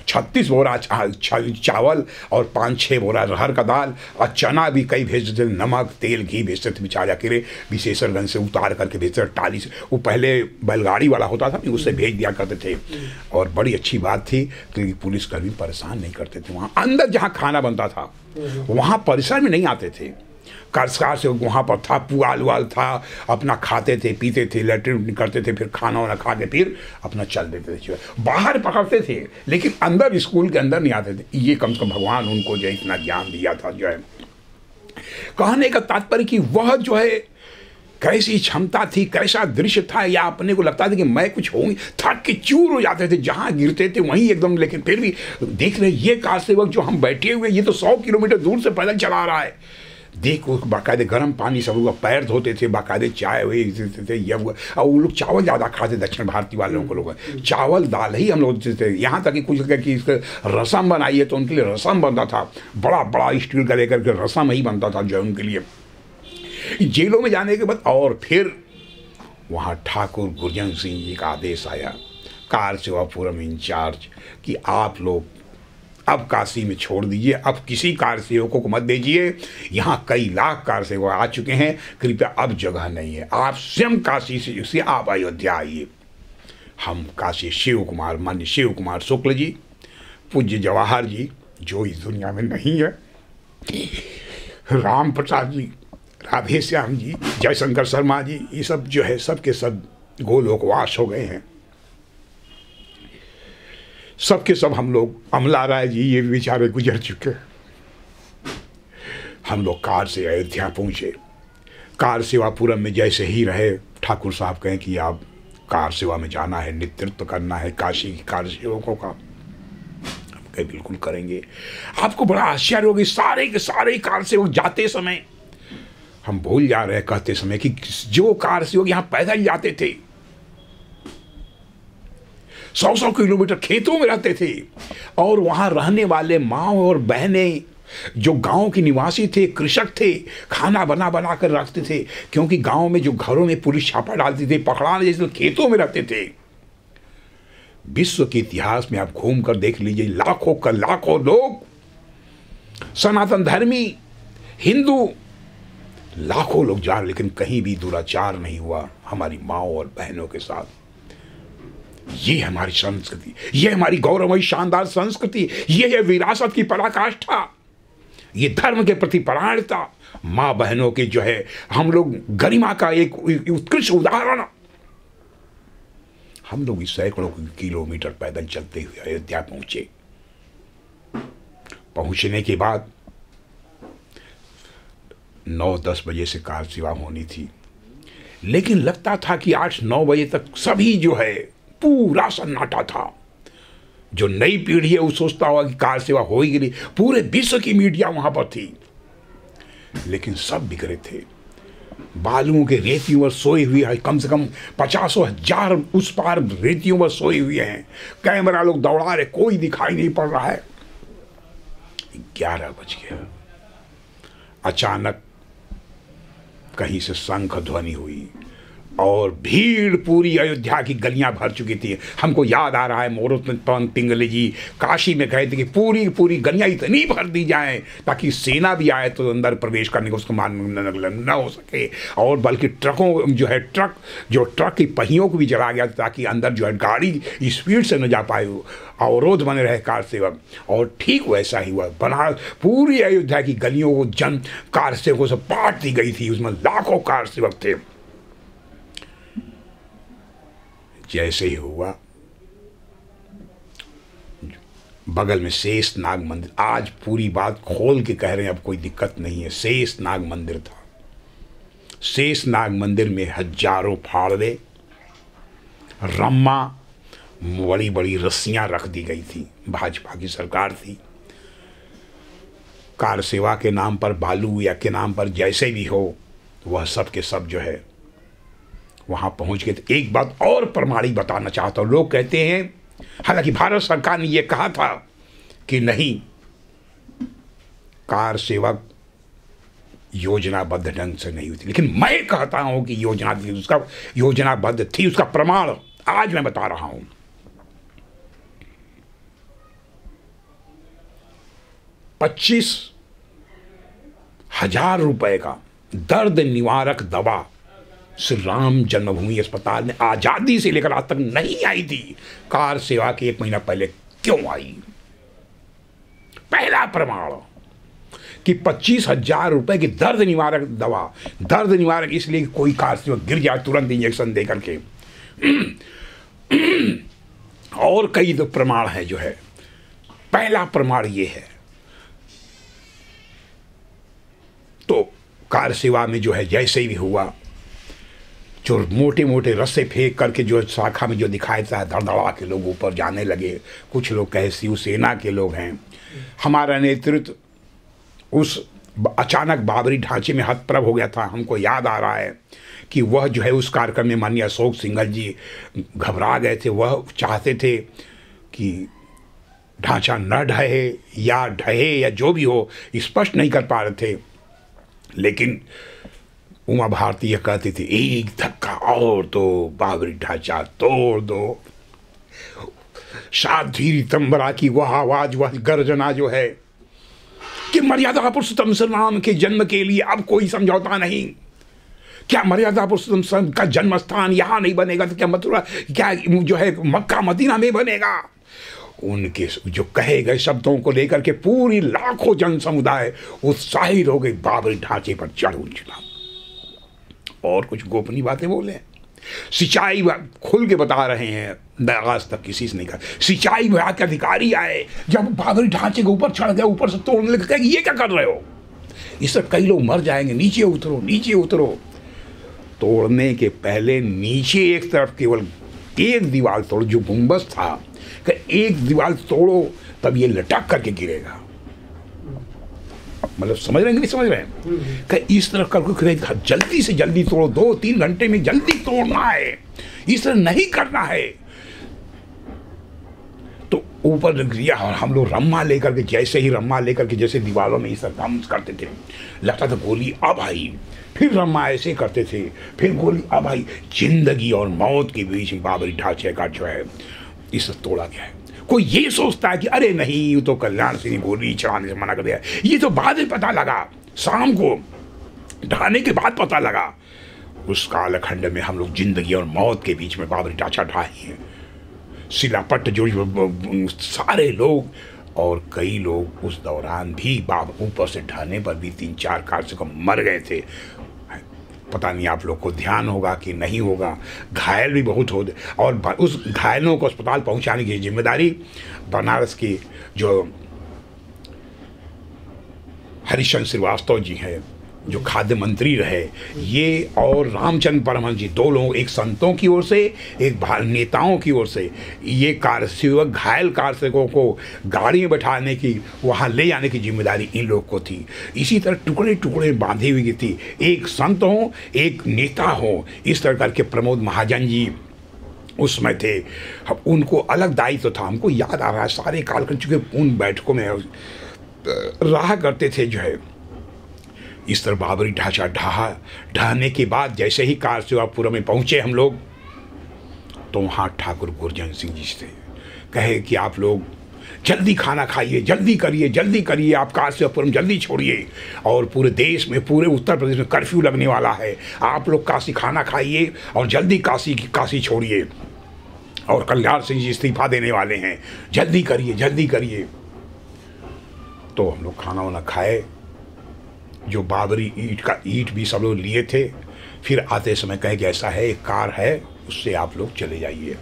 36 बोरा चावल और 5-6 बोरा अरहर का दाल, और चना भी कई भेजते थे, नमक तेल घी भेजते थे बेचारे अकेले विशेषगंज से उतार करके भेजते थे टाली से। वो पहले बैलगाड़ी वाला होता था, उससे भेज दिया करते थे। और बड़ी अच्छी बात थी कि पुलिसकर्मी परेशान नहीं करते थे। वहाँ अंदर जहाँ खाना बनता था वहाँ परिसर में नहीं आते थे। कारस्कार से वहाँ पर था, पुआल उवाल था, अपना खाते थे, पीते थे, लेटरिन करते थे, फिर खाना वाना खा के फिर अपना चल देते थे। बाहर पकड़ते थे लेकिन अंदर स्कूल के अंदर नहीं आते थे। ये कम से कम भगवान उनको जो इतना ज्ञान दिया था। जो है कहने का तात्पर्य कि वह जो है कैसी क्षमता थी, कैसा दृश्य था, या अपने को लगता था कि मैं कुछ होंगी, थक के चूर हो जाते थे, जहाँ गिरते थे वहीं एकदम। लेकिन फिर भी देख रहे ये कार सेवक जो हम बैठे हुए, ये तो 100 किलोमीटर दूर से पैदल चला रहा है। देखो बाकायदे गर्म पानी सब लोग पैर धोते थे, बाकायदे चाय वही देते थे। ये और वो लोग चावल ज़्यादा खाते, दक्षिण भारतीय वालों को लोग चावल दाल ही हम लोग देते थे। यहाँ तक कि कुछ कि रसम बनाइए तो उनके लिए रसम बनता था, बड़ा बड़ा स्टील का लेकर के रसम ही बनता था जो है उनके लिए। जेलों में जाने के बाद और फिर वहाँ ठाकुर गुरजन सिंह जी का आदेश आया, कार सेवा फोरम इंचार्ज कि आप लोग अब काशी में छोड़ दीजिए, अब किसी कार सेवकों को मत भेजिए, यहाँ कई लाख कार सेवक आ चुके हैं, कृपया अब जगह नहीं है, आप स्वयं काशी से आप अयोध्या आइए। हम काशी शिव कुमार, माननीय शिव कुमार शुक्ल जी, पूज्य जवाहर जी जो इस दुनिया में नहीं है, राम प्रसाद जी, राधे श्याम जी, जयशंकर शर्मा जी, ये सब जो है सब के सब गोलोकवास हो गए हैं। सबके सब हम लोग, अमला राय जी ये भी बेचारे गुजर चुके। हम लोग कार से अयोध्या पहुँचे। कार सेवापुरम में जैसे ही रहे, ठाकुर साहब कहें कि आप कार सेवा में जाना है, नेतृत्व करना है काशी की कार सेवकों का। हम कहे बिल्कुल करेंगे। आपको बड़ा आश्चर्य होगा, सारे के सारे कार सेवक जाते समय हम भूल जा रहे हैं कहते समय कि जो कार सेवक यहाँ पैदल जाते थे, 100-100 किलोमीटर खेतों में रहते थे, और वहाँ रहने वाले माँ और बहनें जो गांव के निवासी थे, कृषक थे, खाना बना बना कर रखते थे, क्योंकि गांव में जो घरों में पुलिस छापा डालती थी, पकड़ाने जैसे खेतों में रहते थे। विश्व के इतिहास में आप घूम कर देख लीजिए, लाखों का लाखों लोग, सनातन धर्मी, हिंदू, लाखों लोग जा, लेकिन कहीं भी दुराचार नहीं हुआ हमारी माँओं और बहनों के साथ। ये हमारी संस्कृति, ये हमारी गौरवमयी शानदार संस्कृति, ये है विरासत की पराकाष्ठा, ये धर्म के प्रति परायणता, माँ बहनों के जो है हम लोग गरिमा का एक उत्कृष्ट उदाहरण। हम लोग इस सैकड़ों किलोमीटर पैदल चलते हुए अयोध्या पहुंचे। पहुंचने के बाद 9-10 बजे से कार सेवा होनी थी, लेकिन लगता था कि 8-9 बजे तक सभी जो है पूरा सन्नाटा था। जो नई पीढ़ी है वो सोचता होगा कि कार सेवा हो ही गई, पूरे विश्व की मीडिया वहां पर थी, लेकिन सब बिखरे थे। बालुओं के रेतियों पर सोए हुए हैं, कम से कम 50,000 उस पार रेतियों पर सोए हुए हैं। कैमरा लोग दौड़ा रहे, कोई दिखाई नहीं पड़ रहा है। 11 बज गया। अचानक कहीं से शंख ध्वनि हुई और भीड़ पूरी अयोध्या की गलियां भर चुकी थी। हमको याद आ रहा है मोरोपंत पिंगले जी काशी में कहे थे कि पूरी पूरी गलियां इतनी भर दी जाएं ताकि सेना भी आए तो अंदर प्रवेश करने को उसको न हो सके, और बल्कि ट्रकों जो है ट्रक की पहियों को भी जला गया ताकि अंदर जो है गाड़ी स्पीड से न जा पाए, अवरोध बने रहे कार सेवक। और ठीक वैसा ही हुआ। बनारस पूरी अयोध्या की गलियों को जन कार सेवकों से बांट दी गई थी, उसमें लाखों कार सेवक थे। जैसे ही हुआ, बगल में शेष नाग मंदिर, आज पूरी बात खोल के कह रहे हैं, अब कोई दिक्कत नहीं है। शेष नाग मंदिर था। शेष नाग मंदिर में हजारों फाड़वे, रम्मा, बड़ी बड़ी रस्सियां रख दी गई थी। भाजपा की सरकार थी। कार सेवा के नाम पर, बालू या के नाम पर, जैसे भी हो, वह सब के सब जो है वहां पहुंच गए। तो एक बात और प्रमाणिक बताना चाहता हूं। लोग कहते हैं, हालांकि भारत सरकार ने यह कहा था कि नहीं, कार सेवक योजनाबद्ध ढंग से नहीं हुई थी, लेकिन मैं कहता हूं कि उसका योजनाबद्ध थी। उसका प्रमाण आज मैं बता रहा हूं। 25,000 रुपए का दर्द निवारक दवा श्री राम जन्मभूमि अस्पताल में आजादी से लेकर आज तक नहीं आई थी। कार सेवा के 1 महीना पहले क्यों आई? पहला प्रमाण कि 25,000 रुपए की दर्द निवारक दवा, दर्द निवारक इसलिए कि कोई कार सेवक गिर जाए तुरंत इंजेक्शन दे करके। और कई तो प्रमाण है जो है। पहला प्रमाण ये है, तो कार सेवा में जो है जैसे भी हुआ, जो मोटे मोटे रस्से फेंक करके जो शाखा में जो दिखाई था, धड़धड़ा के लोग ऊपर जाने लगे। कुछ लोग कहे शिवसेना के लोग हैं। हमारा नेतृत्व उस अचानक बाबरी ढांचे में हतप्रभ हो गया था। हमको याद आ रहा है कि वह जो है उस कार्यक्रम में माननीय अशोक सिंघल जी घबरा गए थे। वह चाहते थे कि ढांचा न ढहे या जो भी हो, स्पष्ट नहीं कर पा रहे थे। लेकिन उमा भारती कहती थी, एक धक्का और तो बाबरी ढांचा तोड़ दो। शाधीरी तंबरा की वह आवाज, वह गर्जना जो है कि मर्यादा पुरुषोत्तम श्री राम के जन्म के लिए अब कोई समझौता नहीं। क्या मर्यादा पुरुषोत्तम का जन्म स्थान यहाँ नहीं बनेगा तो क्या मथुरा, क्या जो है मक्का मदीना में बनेगा? उनके जो कहे गए शब्दों को लेकर के पूरी लाखों जन समुदाय उत्साहित हो गए, बाबरी ढांचे पर चढ़ उछला और कुछ गोपनीय बातें बोले। सिंचाई खुल के बता रहे हैं, आज तक किसी से नहीं कहा। सिंचाई विभाग के अधिकारी आए, जब बाबरी ढांचे के ऊपर चढ़ गए, ऊपर से तोड़ने लगे, ये क्या कर रहे हो? इससे कई लोग मर जाएंगे, नीचे उतरो, नीचे उतरो। तोड़ने के पहले नीचे एक तरफ केवल एक दीवार तोड़ो, जो गुंबद था, कि एक दीवार तोड़ो तब ये लटक करके गिरेगा। मतलब समझ रहे हैं कि नहीं समझ रहे हैं? कि इस तरह करके जल्दी से जल्दी तोड़ो, 2-3 घंटे में जल्दी तोड़ना है, इस तरह नहीं करना है। तो ऊपर रख दिया और हम लोग रम्मा लेकर के, जैसे ही रम्मा लेकर के जैसे दीवारों में इस तरह काम करते थे, लगता था गोली अब आई, फिर रम्मा ऐसे करते थे, फिर गोली अब आई। जिंदगी और मौत के बीच में बाबरी ढांचे का जो है इस तोड़ा गया है। कोई ये सोचता है कि अरे नहीं, तो कल्याण सिंह ने गोली चलाने से मना कर दिया, ये तो बाद में पता लगा, शाम को ढाने के बाद पता लगा। उस कालखंड में हम लोग जिंदगी और मौत के बीच में बाबरी ढांचा ढाए हैं। शिलापट्ट जो सारे लोग और कई लोग उस दौरान भी ऊपर से ढाने पर भी 3-4 कार्यक्रम मर गए थे। पता नहीं आप लोग को ध्यान होगा कि नहीं होगा, घायल भी बहुत होते, और उस घायलों को अस्पताल पहुंचाने की जिम्मेदारी बनारस की जो हरिशंकर श्रीवास्तव जी हैं, जो खाद्य मंत्री रहे, ये और रामचंद्र परमहंस जी, 2 लोग, एक संतों की ओर से, एक नेताओं की ओर से, ये कारसेवक घायल कारसेवकों को गाड़ी में बैठाने की, वहाँ ले जाने की जिम्मेदारी इन लोग को थी। इसी तरह टुकड़े टुकड़े बांधी हुई थी, एक संत हो, एक नेता हो, इस तरह करके प्रमोद महाजन जी उसमें थे। हम उनको अलग दायित्व था। हमको याद आ रहा है सारे काल कर चुके उन बैठकों में रहा करते थे जो है। इस तरह बाबरी ढांचा ढहाने के बाद जैसे ही कारसेवापुरम में पहुंचे हम लोग, तो वहाँ ठाकुर गुरजन सिंह जी से कहे कि आप लोग जल्दी खाना खाइए, जल्दी करिए, आप कारसेवापुरम जल्दी छोड़िए, और पूरे देश में, पूरे उत्तर प्रदेश में कर्फ्यू लगने वाला है, आप लोग काशी खाना खाइए और जल्दी काशी छोड़िए, और कल्याण सिंह जी इस्तीफा देने वाले हैं, जल्दी करिए। तो हम लोग खाना वाना खाए, जो बाबरी ईंट भी सब लोग लिए थे। फिर आते समय कहे कि ऐसा है, एक कार है, उससे आप लोग चले जाइए।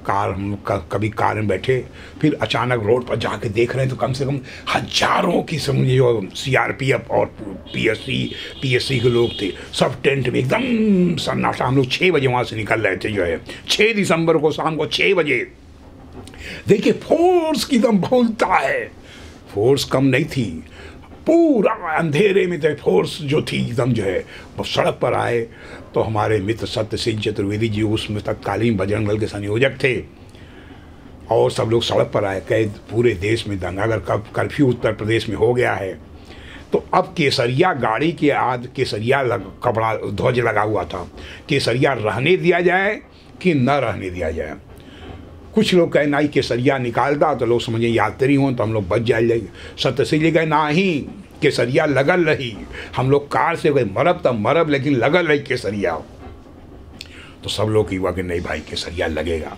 कार हम कभी कार में बैठे, फिर अचानक रोड पर जाके देख रहे हैं तो कम से कम हजारों की समझिए जो CRPF और PSC के लोग थे, सब टेंट में एकदम सन्नाटा। हम लोग 6 बजे वहाँ से निकल रहे थे जो है, 6 दिसंबर को शाम को 6 बजे। देखिए फोर्स की दम बोलता है, फोर्स कम नहीं थी, पूरा अंधेरे में तो फोर्स जो थी एकदम जो है वो सड़क पर आए। तो हमारे मित्र सत्य सिंह चतुर्वेदी जी उसमें तत्कालीन बजरंग दल के संयोजक थे, और सब लोग सड़क पर आए, कहे पूरे देश में दंगा, अगर कब कर्फ्यू उत्तर प्रदेश में हो गया है तो अब केसरिया गाड़ी के आज केसरिया कपड़ा ध्वज लगा हुआ था, केसरिया रहने दिया जाए कि न रहने दिया जाए। कुछ लोग कहे नहीं, केसरिया निकालता तो लोग समझे यात्री हों तो हम लोग बच जाएंगे। सत्य सिंह जी कहे ना ही, केसरिया लगल रही, हम लोग कार से गए, मरब तब मरब, लेकिन लगल रही केसरिया। तो सब लोग की हुआ कि नहीं भाई केसरिया लगेगा,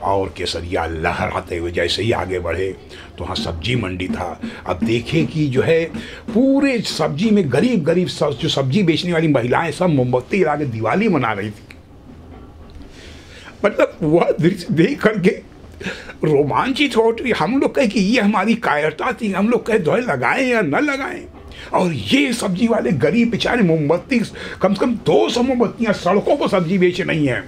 और केसरिया लहराते हुए जैसे ही आगे बढ़े तो वहाँ सब्जी मंडी था। अब देखें कि जो है पूरे सब्जी में गरीब जो सब्जी बेचने वाली महिलाएं सब मोमबत्ती लगा के दिवाली मना रही थी। मतलब वह दृश्य देख करके रोमांचित हो, हम लोग कहे कि ये हमारी कायरता थी, हम लोग कहे ध्वज लगाएं या न लगाएं, और ये सब्जी वाले गरीब बेचारे मोमबत्ती, कम से कम 200 मोमबत्तियां सड़कों पर सब्जी बेच नहीं है।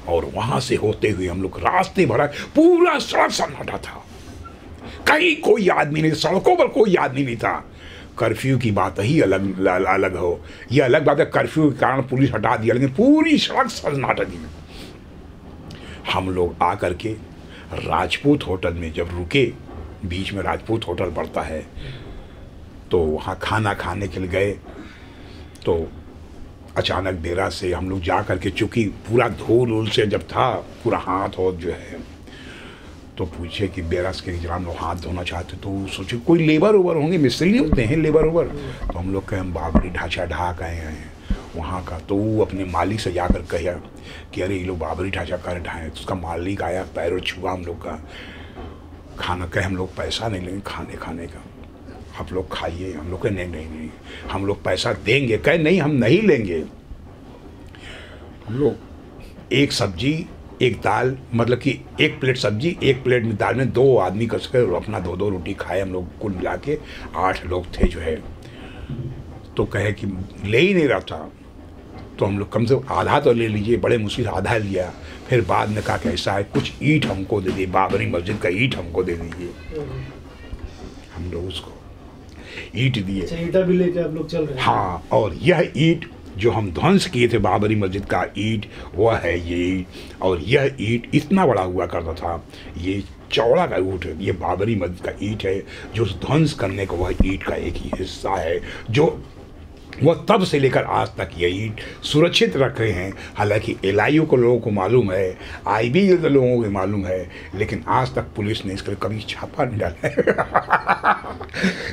और वहां से होते हुए हम लोग रास्ते भरा, पूरा सड़क सन्नाटा था, कहीं कोई आदमी नहीं, सड़कों पर कोई आदमी नहीं था। कर्फ्यू की बात ही अलग हो, ये अलग बात है, कर्फ्यू के कारण पुलिस हटा दिया, लेकिन पूरी सड़क सन्नाटा थी। हम लोग आकर के राजपूत होटल में जब रुके, बीच में राजपूत होटल पड़ता है, तो वहाँ खाना खाने के लिए गए। तो अचानक डेरा से हम लोग जा करके, चूँकि पूरा धूल उल से जब था पूरा हाथ और जो है, तो पूछे कि बेरस के हम लोग हाथ धोना चाहते, तो सोचे कोई लेबर ओबर होंगे, मिस्त्री नहीं होते हैं लेबर ओबर। तो हम लोग कहे हम बाबरी ढांचा ढा गए हैं वहाँ का। तो वो अपने मालिक से जाकर कहा कि अरे ये लोग बाबरी ढांचा कर ढाएँ। तो उसका मालिक आया, पैर छुआ हम लोग का, खाना कहे हम लोग पैसा नहीं लेंगे खाने का, आप लोग खाइए। हम लोग कहे नहीं हम लोग पैसा देंगे। कहे नहीं हम नहीं लेंगे। हम लोग एक सब्जी एक दाल, मतलब कि एक प्लेट सब्जी एक प्लेट में दाल में 2 आदमी कस कर अपना 2-2 रोटी खाए। हम लोग कुल मिला के 8 लोग थे जो है। तो कहे कि ले ही नहीं रहा था, तो हम लोग कम से कम आधा तो ले लीजिए। बड़े मुश्किल आधा लिया। फिर बाद में कहा कैसा है, कुछ ईंट हमको दे दीजिए, बाबरी मस्जिद का ईंट हमको दे दीजिए। हम लोग उसको ईंट दिए। ईंटा भी लेके आप लोग चल रहे हैं? हाँ, और यह ईंट जो हम ध्वंस किए थे बाबरी मस्जिद का ईंट, वह है ये ईंट। और यह ईंट इतना बड़ा हुआ करता था, ये चौड़ा का ईंट है, ये बाबरी मस्जिद का ईंट है जो ध्वंस करने का वह ईंट का एक ही हिस्सा है, जो वह तब से लेकर आज तक ये ईंट सुरक्षित रख रहे हैं। हालांकि एलआईयू को लोगों को मालूम है, आईबी के लोगों को मालूम है, लेकिन आज तक पुलिस ने इसके कभी छापा नहीं डाला है।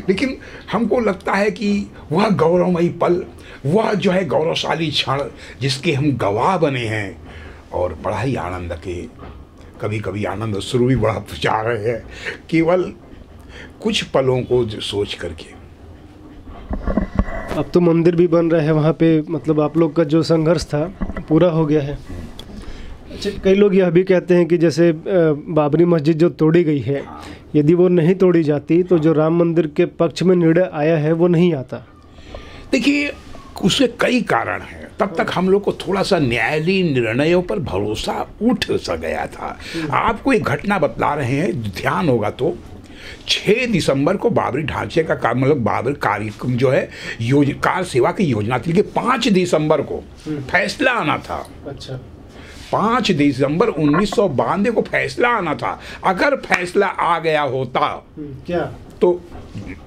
लेकिन हमको लगता है कि वह गौरवमयी पल, वह जो है गौरवशाली क्षण जिसके हम गवाह बने हैं, और बड़ा ही आनंद के, कभी कभी आनंद शुरू भी बड़ा जा रहे हैं केवल कुछ पलों को सोच करके। अब तो मंदिर भी बन रहा है वहाँ पे, मतलब आप लोग का जो संघर्ष था पूरा हो गया है। अच्छा, कई लोग यह भी कहते हैं कि जैसे बाबरी मस्जिद जो तोड़ी गई है, यदि वो नहीं तोड़ी जाती तो जो राम मंदिर के पक्ष में निर्णय आया है वो नहीं आता। देखिए, उसके कई कारण हैं। तब तक हम लोग को थोड़ा सा न्यायालयी निर्णयों पर भरोसा उठ सा गया था। आपको एक घटना बतला रहे हैं, ध्यान होगा तो 6 दिसंबर को बाबरी ढांचे का काम, मतलब बाबरी कार्यक्रम जो है कार सेवा की योजना थी कि 5 दिसंबर को फैसला आना था। अच्छा, 5 दिसंबर 1992 को फैसला आना था। अगर फैसला आ गया होता, क्या तो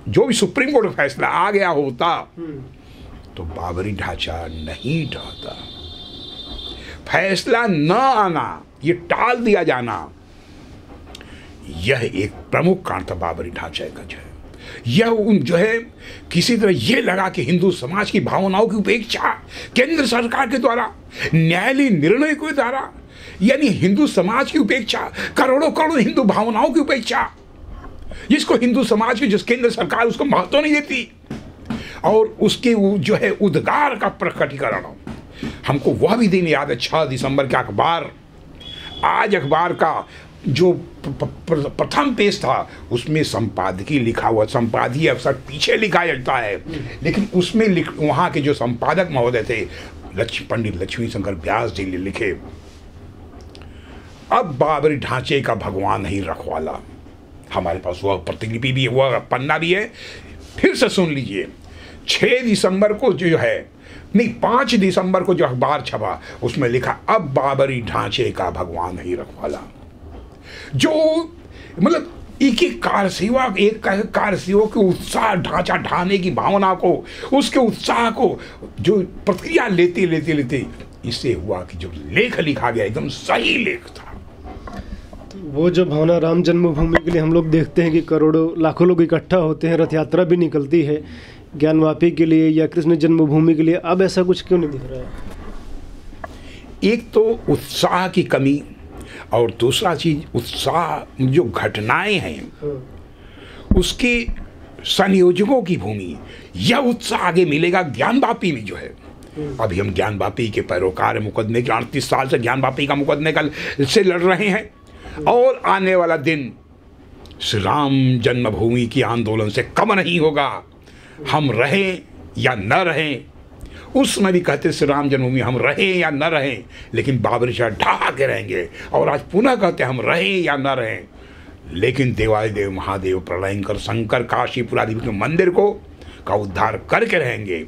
जो भी सुप्रीम कोर्ट का फैसला आ गया होता तो बाबरी ढांचा नहीं ढहता। फैसला न आना, ये टाल दिया जाना, यह एक प्रमुख कारण था बाबरी ढांचे का। जो है यह जो है किसी तरह ये लगा कि हिंदू समाज की भावनाओं की उपेक्षा केंद्र सरकार के द्वारा, न्यायालयी निर्णय के द्वारा, यानी हिंदू समाज की उपेक्षा, करोड़ों करोड़ हिंदू भावनाओं की उपेक्षा, जिसको हिंदू समाज की, जिस केंद्र सरकार उसको महत्व नहीं देती, और उसके जो है उद्गार का प्रकटीकरण। हमको वह भी दिन याद है, 6 दिसंबर का अखबार, आज अखबार का जो प्रथम पेज था उसमें संपादकीय लिखा हुआ, संपादकीय अक्सर पीछे लिखा जाता है, लेकिन उसमें वहाँ के जो संपादक महोदय थे पंडित लक्ष्मी शंकर व्यास जी ने लिखे, अब बाबरी ढांचे का भगवान नहीं रखवाला। हमारे पास वह प्रतिलिपि भी है, वह पन्ना भी है, फिर से सुन लीजिए। 6 दिसंबर को जो है, नहीं 5 दिसंबर को जो अखबार छपा उसमें लिखा, अब बाबरी ढांचे का भगवान नहीं रखवाला। जो मतलब एक कार सेवा के उत्साह, ढांचा ढाने की भावना को, उसके उत्साह को जो प्रक्रिया लेते इससे हुआ कि जो लेख लिखा गया एकदम सही लेख था। वो जो भावना राम जन्मभूमि के लिए हम लोग देखते हैं कि करोड़ों लाखों लोग इकट्ठा होते हैं, रथ यात्रा भी निकलती है ज्ञानवापी के लिए या कृष्ण जन्मभूमि के लिए, अब ऐसा कुछ क्यों नहीं दिख रहा है? एक तो उत्साह की कमी, और दूसरा चीज उत्साह जो घटनाएं हैं उसके संयोजकों की भूमि, यह उत्साह आगे मिलेगा ज्ञानवापी में जो है। अभी हम ज्ञानवापी के पैरोकार मुकदमे के 38 साल से ज्ञानवापी का मुकदमे से लड़ रहे हैं, और आने वाला दिन श्री राम जन्मभूमि की आंदोलन से कम नहीं होगा। हम रहें या न रहें, उस समय भी कहते श्री राम जन्मभूमि, हम रहें या न रहें, लेकिन बाबरी शाह ढहा के रहेंगे। और आज पुनः कहते हम रहें या न रहें, लेकिन देवादिदेव महादेव प्रलयंकर शंकर काशीपुरादि के मंदिर को का उद्धार करके रहेंगे।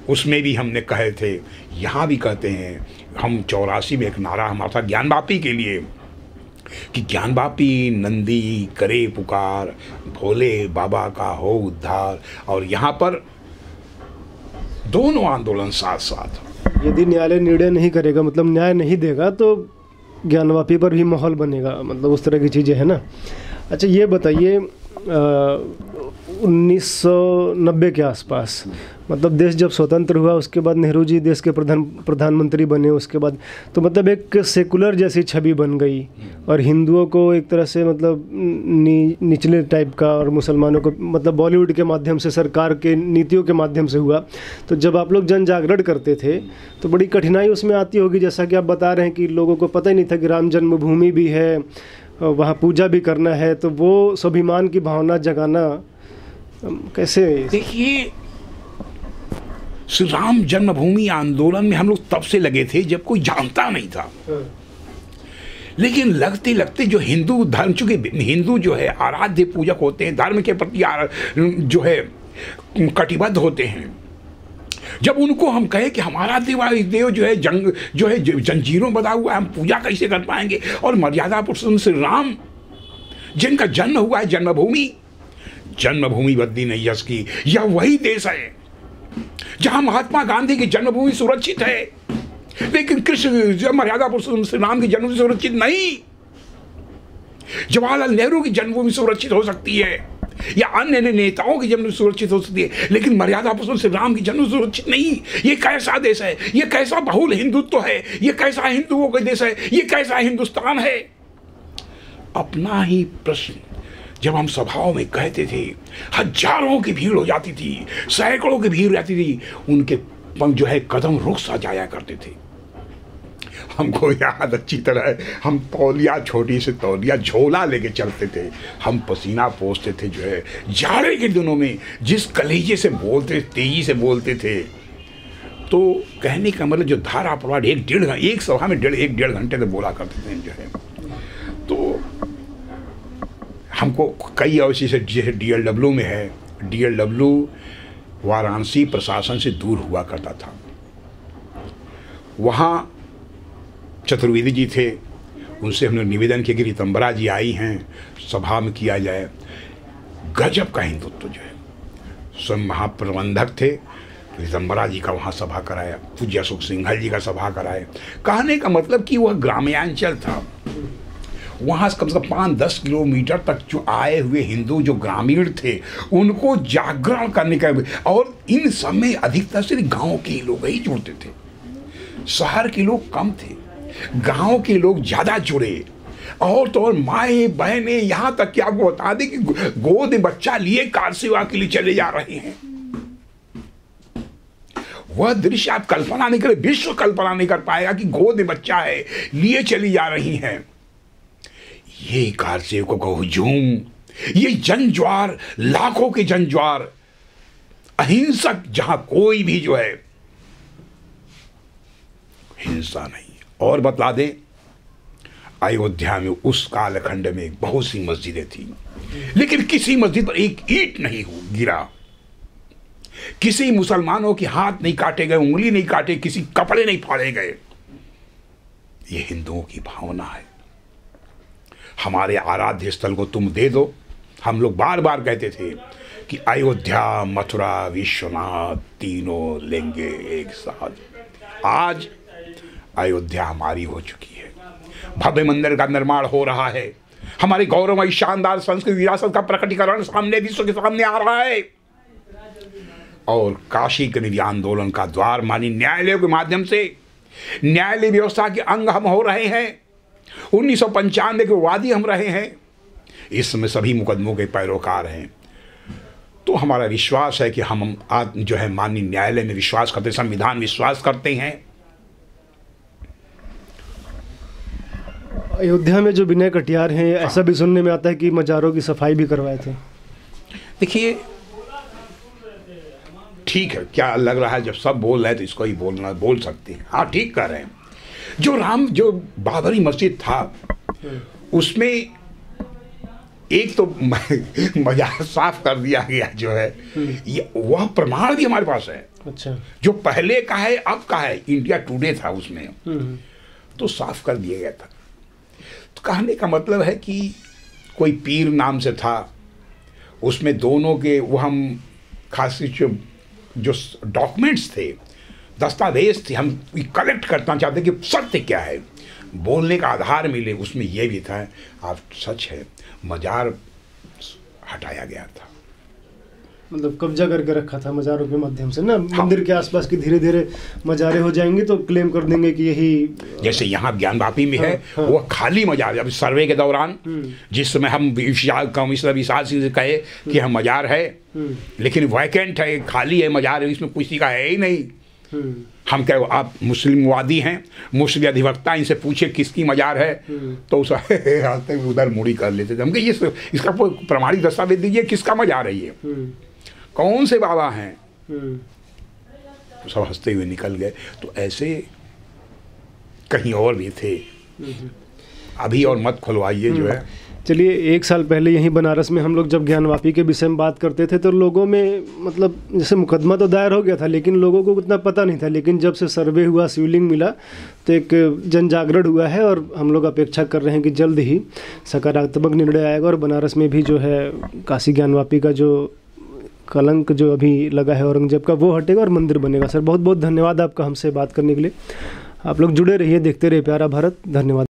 उसमें भी हमने कहे थे, यहाँ भी कहते हैं। हम 84 में एक नारा हमारा था ज्ञानवापी के लिए कि ज्ञानवापी नंदी करे पुकार, भोले बाबा का हो उद्धार। और यहाँ पर दोनों आंदोलन साथ साथ। यदि न्यायालय निर्णय नहीं करेगा, मतलब न्याय नहीं देगा, तो ज्ञानवापी पर भी माहौल बनेगा, मतलब उस तरह की चीज़ें हैं ना। अच्छा ये बताइए, 1990 के आसपास, मतलब देश जब स्वतंत्र हुआ उसके बाद नेहरू जी देश के प्रधानमंत्री बने, उसके बाद तो मतलब एक सेकुलर जैसी छवि बन गई और हिंदुओं को एक तरह से मतलब निचले टाइप का, और मुसलमानों को मतलब बॉलीवुड के माध्यम से, सरकार के नीतियों के माध्यम से हुआ। तो जब आप लोग जन जागरण करते थे तो बड़ी कठिनाई उसमें आती होगी, जैसा कि आप बता रहे हैं कि लोगों को पता ही नहीं था कि राम जन्मभूमि भी है, वहाँ पूजा भी करना है, तो वो स्वाभिमान की भावना जगाना कैसे? देखिए, श्री राम जन्मभूमि आंदोलन में हम लोग तब से लगे थे जब कोई जानता नहीं था। लेकिन लगते लगते जो हिंदू धर्म, चूंकि हिंदू जो है आराध्य पूजक होते हैं, धर्म के प्रति जो है कटिबद्ध होते हैं, जब उनको हम कहे कि हमारा देव जो है जंजीरों बंधा हुआ है, हम पूजा कैसे कर पाएंगे, और मर्यादा पुरुषोत्तम श्री राम जिनका जन्म हुआ है जन्मभूमि बदली नहीं यश की, यह वही देश है जहां महात्मा गांधी की जन्मभूमि सुरक्षित है, लेकिन कृष्ण मर्यादा पुरुषोत्तम श्री राम की जन्मभूमि सुरक्षित नहीं। जवाहरलाल नेहरू की जन्मभूमि सुरक्षित हो सकती है, या अन्य नेताओं की जन्म सुरक्षित हो सकती है, लेकिन मर्यादा पुरुषोत्तम श्री राम की जन्म सुरक्षित नहीं। ये कैसा देश है? ये कैसा बहुल हिंदुत्व है? ये कैसा हिंदुओं का देश है? ये कैसा हिंदुस्तान है? अपना ही प्रश्न जब हम सभाओं में कहते थे, हजारों की भीड़ हो जाती थी, सैकड़ों की भीड़ रहती थी, उनके जो है कदम रुक सा जाया करते थे। हमको याद अच्छी तरह, हम तौलिया, छोटी सी तौलिया झोला लेके चलते थे, हम पसीना पोंछते थे, जो है जाड़े के दिनों में जिस कलेजे से बोलते, तेजी से बोलते थे, तो कहने का मतलब जो धारा प्रवाह एक सभा में एक डेढ़ घंटे तक बोला करते थे जो है। तो हमको कई अवश्य से, जैसे DLW में है, DLW वाराणसी प्रशासन से दूर हुआ करता था, वहाँ चतुर्वेदी जी थे, उनसे हमने निवेदन किया कि रीतम्बरा जी आई हैं, सभा में किया जाए। गजब का हिंदुत्व जो है, स्वयं महाप्रबंधक थे, रीतम्बरा जी का वहाँ सभा कराया, पूज्य अशोक सिंघल जी का सभा कराया। कहने का मतलब कि वह ग्राम्यांचल था, वहाँ कम से कम 5-10 किलोमीटर तक जो आए हुए हिंदू जो ग्रामीण थे, उनको जागरण करने का, और इन सब में अधिकतर से गाँव के लोग ही जुड़ते थे, शहर के लोग कम थे, गांव के लोग ज्यादा जुड़े। और तो और माए बहनें, यहाँ तक कि आपको बता दें कि गोद में बच्चा लिए कार सेवा के लिए चले जा रहे हैं। वह दृश्य आप कल्पना नहीं कर, विश्व कल्पना नहीं कर पाएगा कि गोद में बच्चा है, लिए चली जा रही हैं। ये कार सेवकों का हुजूम, ये जनज्वार, लाखों के जनज्वार, अहिंसक, जहां कोई भी जो है हिंसा नहीं। और बतला दें, अयोध्या में उस कालखंड में बहुत सी मस्जिदें थी, लेकिन किसी मस्जिद पर एक ईंट नहीं गिरा, किसी मुसलमानों के हाथ नहीं काटे गए, उंगली नहीं काटे, किसी कपड़े नहीं फाड़े गए। ये हिंदुओं की भावना है। हमारे आराध्य स्थल को तुम दे दो। हम लोग बार बार कहते थे कि अयोध्या, मथुरा, विश्वनाथ तीनों लेंगे एक साथ। आज अयोध्या हमारी हो चुकी है, भव्य मंदिर का निर्माण हो रहा है, हमारी गौरवमयी शानदार संस्कृति विरासत का प्रकटीकरण सामने, विश्व के सामने आ रहा है। और काशी के निधि आंदोलन का द्वार मानी न्यायालयों के माध्यम से न्यायालय व्यवस्था के अंग हम हो रहे हैं। 1995 के वादी हम रहे हैं, इसमें सभी मुकदमों के पैरोकार हैं। तो हमारा विश्वास है कि हम आज जो है माननीय न्यायालय में विश्वास करते, संविधान विश्वास करते हैं। अयोध्या में जो विनय कटियार हैं, ऐसा भी सुनने में आता है कि मज़ारों की सफाई भी करवाए थे। देखिए, ठीक है, क्या लग रहा है जब सब बोल रहे हैं तो इसको ही बोल सकते हैं। हाँ, ठीक कर रहे हैं। जो बाबरी मस्जिद था, उसमें एक तो मजार साफ कर दिया गया जो है, ये वह प्रमाण भी हमारे पास है। अच्छा, जो पहले का है, अब का है, इंडिया टुडे था उसमें, तो साफ कर दिया गया था। तो कहने का मतलब है कि कोई पीर नाम से था, उसमें दोनों के वो हम खासी जो डॉक्यूमेंट्स थे, दस्तावेज थे, हम कलेक्ट करना चाहते कि सत्य क्या है, बोलने का आधार मिले। उसमें यह भी था, आप सच है, मजार हटाया गया था, मतलब कब्जा करके रखा था मज़ारों के माध्यम से ना। मंदिर के आसपास की धीरे धीरे मज़ारें हो जाएंगी तो क्लेम कर देंगे कि यही, जैसे यहाँ ज्ञानवापी में है, वो खाली मजार। अभी सर्वे के दौरान जिस समय हम कमिश्नर विशाल सिंह से कहे कि हम मजार है, लेकिन वैकेंट है, खाली है मजार है, इसमें किसी का है ही नहीं। हम क्या, आप मुस्लिमवादी हैं, मुस्लिम अधिवक्ता, इनसे पूछे किसकी मजार है, तो उस उधर मुड़ी कर लेते थे। हम कहे ये इसका प्रमाणिक दस्तावेज दीजिए, किसका मजार है, ये कौन से बाबा हैं, तो सब हंसते हुए निकल गए। तो ऐसे कहीं और भी थे, अभी और मत खुलवाइए जो है। चलिए, 1 साल पहले यहीं बनारस में हम लोग जब ज्ञानवापी के विषय में बात करते थे तो लोगों में, मतलब जैसे मुकदमा तो दायर हो गया था लेकिन लोगों को उतना पता नहीं था। लेकिन जब से सर्वे हुआ, शिवलिंग मिला, तो एक जन जागरण हुआ है और हम लोग अपेक्षा कर रहे हैं कि जल्द ही सकारात्मक निर्णय आएगा और बनारस में भी जो है काशी ज्ञानवापी का जो कलंक जो अभी लगा है औरंगजेब का, वो हटेगा और मंदिर बनेगा। सर बहुत बहुत धन्यवाद आपका हमसे बात करने के लिए। आप लोग जुड़े रहिए, देखते रहिए प्यारा भारत। धन्यवाद।